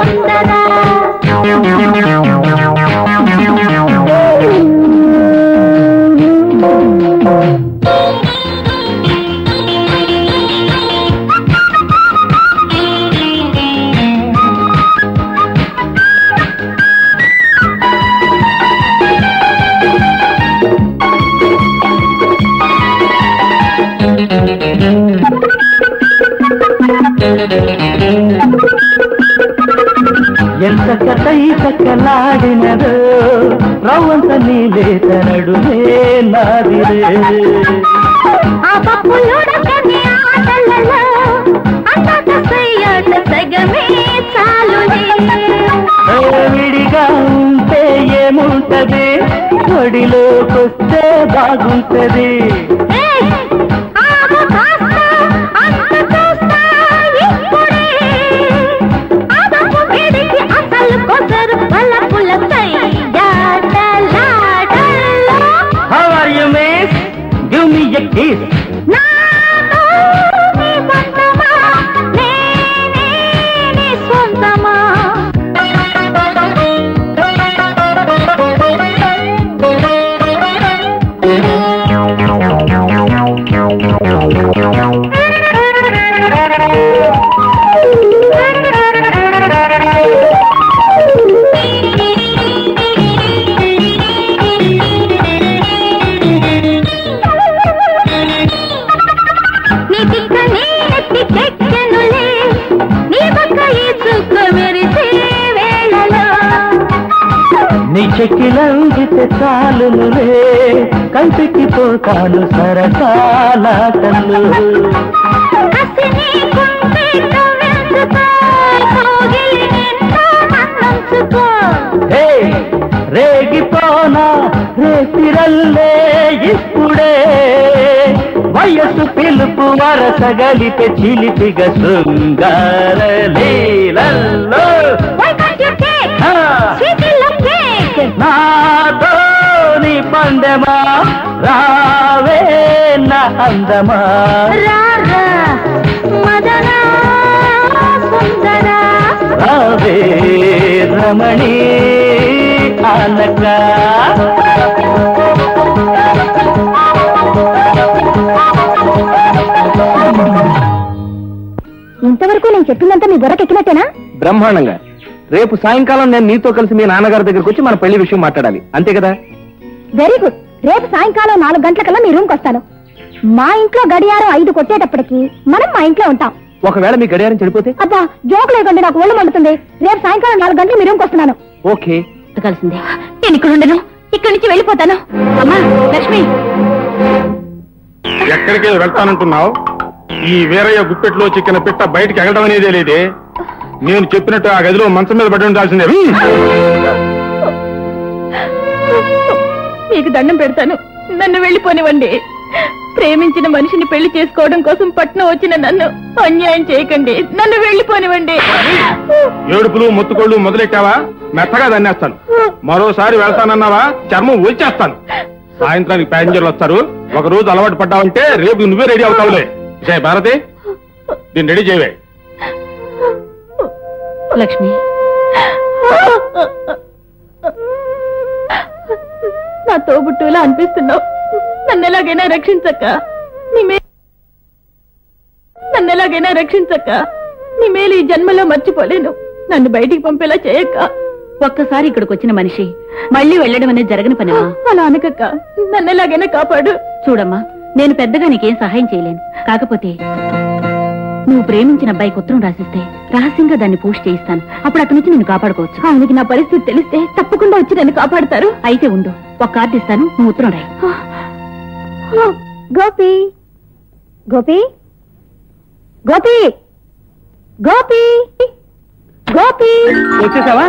సుందరా ఎంత కథై చక్కలాడినదో రవ్వంత నీలేత నడుమే నాదిరే ఆ పప్పులుడకని ఆటలలో అంతట సయ్యాట సగమే చాలులే విడిగా ఉంటే ఏముంటది ఒడిలోకొస్తే బాగుంటది How are you, miss? Give me a kiss. నీ చెక్కిలందితే చాలునులే కంటికి పోతాను సరసాల కళ్ళు రేగిపోనా రేతిరల్లే ఇప్పుడే వయసు పిలుపు వరసగలితే చిలిపిగా శృంగార లీలల్లో నాతో నీ పందెమా రావే నా అందమా మదనా సుందరా రావే రమణి ఆనక ఇంతవరకు నేను చెప్పిందంతా మీ బుర్రకెక్కినట్టేనా? బ్రహ్మాండంగా. రేపు సాయంకాలం నేను నీతో కలిసి మీ నాన్నగారి దగ్గరకు వచ్చి మన పెళ్లి విషయం మాట్లాడాలి, అంతే కదా? Very good. రేపు సాయంకాలం 4 గంటలకల్లా మీ రూమ్కి వస్తాను. మా ఇంట్లో గడియారం 5 కొట్టేటప్పటికి మనం మా ఇంట్లో ఉంటాం. ఒకవేళ మీ గడియారం చెడిపోతే? అబ్బా జోక్ లేకండి, నాకు ఒళ్ళు మండుతుంది. రేపు సాయంకాలం 4 గంటలకు మీ రూమ్కి వస్తున్నాను. ఓకే. కలిసిందే. నేను ఇక్కడ ఉండను, ఇక్కడి నుంచి వెళ్ళిపోతాను. అమ్మా లక్ష్మి, ఎక్కడికి వెళ్తానంటున్నావు? ఈ వీరయ్య గుప్పెట్లో చిక్కిన పిట్ట బయటికి ఎగడం అనేదే లేదే. నేను చెప్పినట్టు ఆ గదిలో మంచం మీద పడి ఉండాల్సిందే. మీకు దండం పెడతాను, నన్ను వెళ్ళిపోనివ్వండి. ప్రేమించిన మనిషిని పెళ్లి చేసుకోవడం కోసం పట్నం వచ్చిన నన్ను అన్యాయం చేయకండి, నన్ను వెళ్ళిపోనివ్వండి. ఏడుపులు మొత్తుకోళ్లు మొదలెట్టావా మెత్తగా దన్నేస్తాను. మరోసారి వెళ్తానన్నావా చర్మం వచ్చేస్తాను. సాయంత్రానికి ప్యాసింజర్లు వస్తారు. ఒక రోజు అలవాటు పడ్డావంటే రేపు నువ్వే రెడీ అవుతావులే. జయ భారతి, దీన్ని రెడీ చేయవే. లక్ష్మి, నా తోబుట్టులా అనిపిస్తున్నావు. నన్నెలాగైనా రక్షించక్క, నన్నెలాగైనా రక్షించక్క. నీ మేలు ఈ జన్మలో మర్చిపోలేను. నన్ను బయటికి పంపేలా చేయక్క. ఒక్కసారి ఇక్కడికి వచ్చిన మనిషి మళ్ళీ వెళ్ళడం అనేది జరగని పనివా? అలా అనకక్క, నన్నెలాగైనా కాపాడు. చూడమ్మా, నేను పెద్దగా నీకేం సహాయం చేయలేను. కాకపోతే నువ్వు ప్రేమించిన అబ్బాయికి ఉత్తరం రాసిస్తే రహస్యంగా దాన్ని పోస్ట్ చేయిస్తాను. అప్పుడు అతని నుంచి నిన్ను కాపాడుకోవచ్చు. ఆయనకి నా పరిస్థితి తెలిస్తే తప్పకుండా వచ్చి నన్ను కాపాడతారు. అయితే ఉండు, ఒక కార్డు ఇస్తాను, నువ్వు ఉత్తరం రాయి. గోపి గోపి గోపి గోపి గోపి, వచ్చేసావా?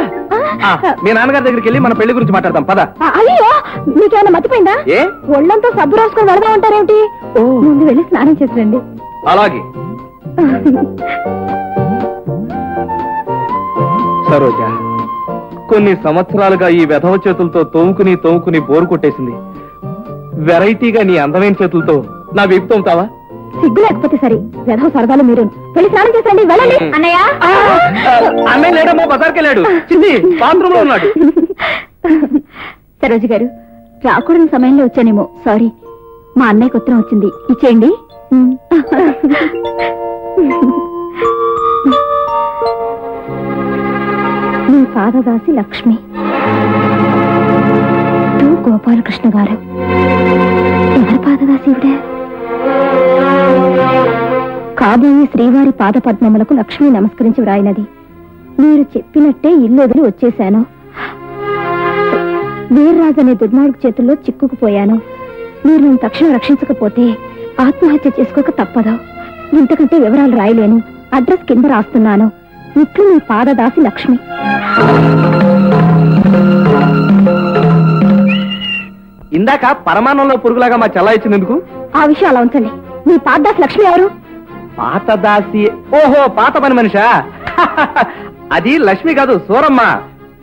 మీ నాన్నగారి దగ్గరికి వెళ్ళి మన పెళ్లి గురించి మాట్లాడదాం, పద. అయ్యో, మీకేమైనా మతిపోయిందా? ఏ ఒళ్ళంతా సబ్బు రాసుకొని వెళదా ఉంటారేమిటి? ముందు వెళ్ళి స్నానం చేసి రండి. అలాగే. సరోజ, కొన్ని సంవత్సరాలుగా ఈ వెధవ చేతులతో తోముకుని బోరు కొట్టేసింది. వెరైటీగా నీ అందమైన చేతులతో నా వీపు తోముతావా? సిగ్గు లేకపోతే సరే వెధవ సరదాలు మీరు వెళ్ళి స్నానం చేసండి వెళ్ళండి అన్నయ్య. అన్నయ్య లేడమ్మా, బజార్కి వెళ్ళాడు. చిన్ని బాత్రూమ్ లో ఉన్నాడు. సరోజు గారు, రాకూడని సమయంలో వచ్చానేమో, సారీ. మా అన్నయ్యకు ఉత్తరం వచ్చింది, ఇచ్చేయండి. మీ పాదదాసి లక్ష్మి, గోపాలకృష్ణ గారు. ఎవరి పాదదాసి ఇవిడే? కాబోయే శ్రీవారి పాదపద్మములకు లక్ష్మి నమస్కరించి వ్రాయినది. మీరు చెప్పినట్టే ఇల్లు వదిలి వచ్చేశాను. వీర్రాజు అనే దుర్మార్గు చేతుల్లో చిక్కుకుపోయాను. మీరు నన్ను తక్షణం రక్షించకపోతే ఆత్మహత్య చేసుకోక తప్పదు. ఇంతకంటే వివరాలు రాయలేను. అడ్రస్ కింద రాస్తున్నాను. ఇట్లు మీ పాదదాసి లక్ష్మి. ఇందాక పరమాణంలో పురుగులాగా మా చెల్ల ఇచ్చినందుకు ఆ విషయం అలా ఉంచండి. మీ పాదదాసి లక్ష్మి ఎవరు? పాతదాసి. ఓహో, పాత పని మనిషా? అది లక్ష్మి కాదు, సూరమ్మ.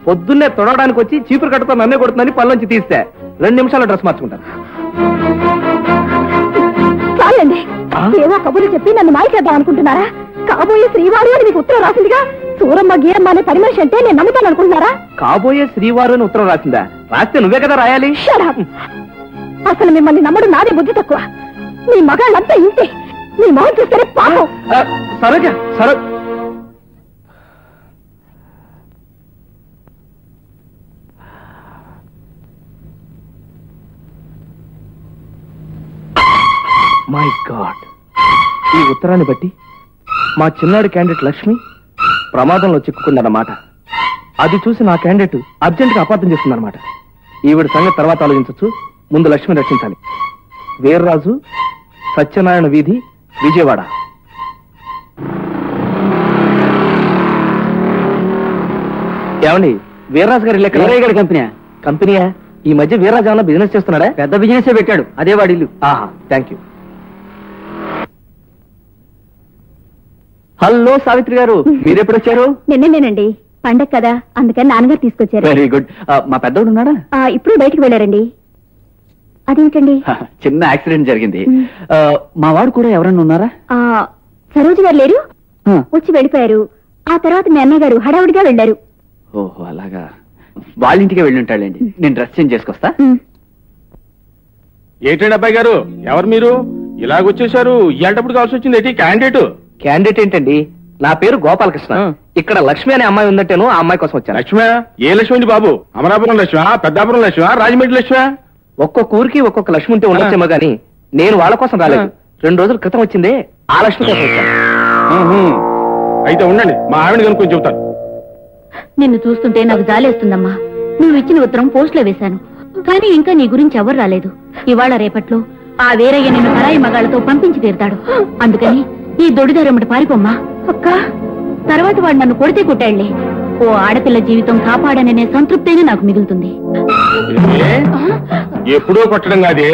పొద్దున్నే తొడవడానికి వచ్చి చీపురు కట్టుతో నన్నే కొడుతుందని పళ్ళొంచి తీస్తే 2 నిమిషాల్లో డ్రెస్ మార్చుకుంటాను. చాలండి, ఏవో కబుర్లు చెప్పి నన్ను మాయ చేద్దాం అనుకుంటున్నారా? కాబోయే శ్రీవారు అని మీకు ఉత్తరం రాసిందిగా. సూరమ్మ గీరమ్మ అనే పని మనిషి అంటే నేను నమ్ముతాను అనుకుంటున్నారా? కాబోయే శ్రీవారు అని ఉత్తరం రాసిందా? రాస్తే నువ్వే కదా రాయాలి. అసలు మిమ్మల్ని నమ్మడం నాదే బుద్ధి తక్కువ. మీ మగాళ్ళంతా ఇంతే. మీ మొహం చూస్తేనే పాపం. సరోజ, మై గాడ్, ఈ ఉత్తరాన్ని బట్టి మా చిన్నాడి క్యాండిడేట్ లక్ష్మి ప్రమాదంలో చిక్కుకుందన్నమాట. అది చూసి నా క్యాండిడేట్ అర్జెంట్ గా అపార్థం చేస్తుందన్నమాట. ఈవిడ సంగతి తర్వాత ఆలోచించచ్చు. ముందు లక్ష్మిని రక్షించాలి. వీర్రాజు, సత్యనారాయణ వీధి, విజయవాడ. ఏమండి, వీర్రాజు గారు ఇల్లు కంపెనీయా? ఈ మధ్య వీర్రాజు ఏమన్నా బిజినెస్ చేస్తున్నాడా? పెద్ద బిజినెస్ పెట్టాడు, అదే వాడి ఇల్లు. Thank you. హలో సావిత్రి గారు, మీరెప్పుడు వచ్చారు? నిన్నేనండి, పండగ కదా, అందుకని నాన్నగారు తీసుకొచ్చారు. Very good. మా పెద్దోడు ఉన్నాడా? ఇప్పుడు బయటికి వెళ్ళారండి. అదేమిటండి? చిన్న యాక్సిడెంట్ జరిగింది. మా వాడు కూడా ఎవరన్నా ఉన్నారా? సరోజు గారు లేరు, వచ్చి వెళ్ళిపోయారు. ఆ తర్వాత మీ అన్నగారు హడావుడిగా వెళ్ళారు. ఓహో, అలాగా. వాళ్ళ ఇంటికి వెళ్ళి ఉంటాడండి. నేను డ్రెస్ చేంజ్ చేసుకొస్తా. ఏంటండి అబ్బాయి గారు, ఎవరు మీరు ఇలాగొచ్చేసారు? ఇలాంటప్పుడు కావాల్సి వచ్చింది ఏంటి? క్యాండిడేట్ ఏంటండి? నా పేరు గోపాలకృష్ణ. ఇక్కడ లక్ష్మి అనే అమ్మాయి ఉందంటేను ఆ అమ్మాయి కోసం వచ్చాను. లక్ష్మి? ఏ లక్ష్మి అండి బాబు? అమరాపురం లక్ష్మి, పెద్దాపురం లక్ష్మి, రాజమండ్రి లక్ష్మి? ఒక్కొక్క ఊరికి ఒక్కొక్క లక్ష్మి ఉంటే ఉండొచ్చేమో గానీ నేను వాళ్ళ కోసం రాలేదు. 2 రోజుల క్రితం వచ్చిందే ఆ లక్ష్మి కోసం వచ్చాను. అయితే ఉండండి, మా ఆవిడ కనుక్కొని చెబుతాను. నిన్ను చూస్తుంటే నాకు జాలేస్తుందమ్మా. నువ్వు ఇచ్చిన ఉత్తరం పోస్ట్ లో వేశాను, కానీ ఇంకా నీ గురించి ఎవరు రాలేదు. ఇవాళ రేపట్లో ఆ వీరయ్య నిన్ను పరాయి మగాళ్లతో పంపించి తీరుతాడు. అందుకని ఈ దొడిదారమ్మటి పారిపోమ్మా. అక్క, తర్వాత వాడు నన్ను కొడితే కొట్టాళ్లే. ఓ ఆడపిల్ల జీవితం కాపాడననే సంతృప్తైనా నాకు మిగులుతుంది. ఎప్పుడో కొట్టడం కాదే,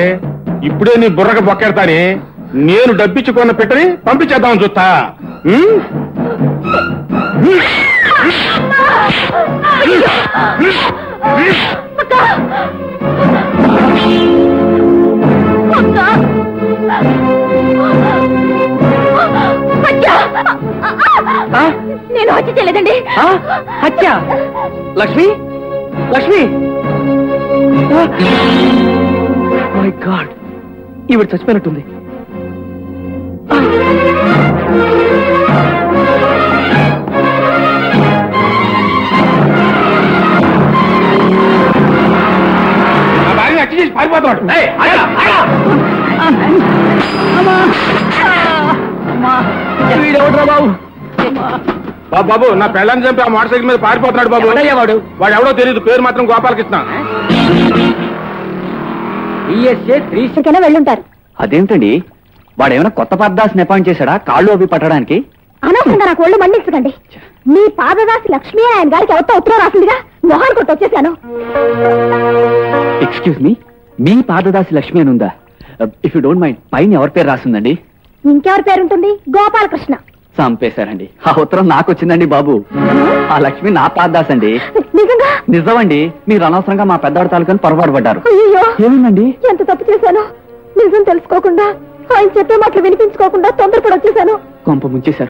ఇప్పుడే నీ బుర్రగా బొక్కెడతానే. నేను డబ్బిచ్చుకున్న పెట్టని పంపించేద్దామని చూస్తా. నేను హత్య చేయలేదండి. హత్య? లక్ష్మి, లక్ష్మి! మై గాడ్, ఈవిడ చచ్చిపోయినట్టుంది. పారిపోతాడు. బాబు, నా పెళ్ళాన్ని చంపి ఆ మోటార్ సైకిల్ మీద పారిపోతున్నాడు బాబు. వాడు ఎవడో తెలియదు, పేరు మాత్రం గోపాలకృష్ణ. వెళ్ళుంటారు. అదేంటండి, వాడేమైనా కొత్త పద్దాసిని అపాయింట్ చేశాడా కాళ్ళు అవి పట్టడానికి? అనవసరంగా నాకు ఒళ్ళు మండించకండి. మీ పాదదాసి లక్ష్మి ఆయన గారికి ఎవరితో ఉత్తరం రాసిందిగా మొహాన్ కొట్టి వచ్చేసాను. ఎక్స్క్యూజ్ మీ, మీ పాదదాసి లక్ష్మి అని ఉందా? ఇఫ్ యూ డోంట్ మైండ్, పైన ఎవరి పేరు రాసిందండి? ఇంకెవరి పేరుంటుంది? గోపాలకృష్ణ. చంపేశారండి. ఆ ఉత్తరం నాకు వచ్చిందండి బాబు. ఆ లక్ష్మి నా పాదదాసి అండి. నిజంగా? నిజమండి. మీరు అనవసరంగా మా పెద్దవాడి తాలూకాని పొరపాటు పడ్డారు. అయ్యో, ఏమిందండి? ఎంత తప్పు చేశాను. నిజం తెలుసుకోకుండా ఆయన చెప్పే మాటలు వినిపించుకోకుండా తొందరపడి వచ్చేసాను. కొంప ముంచేశారు.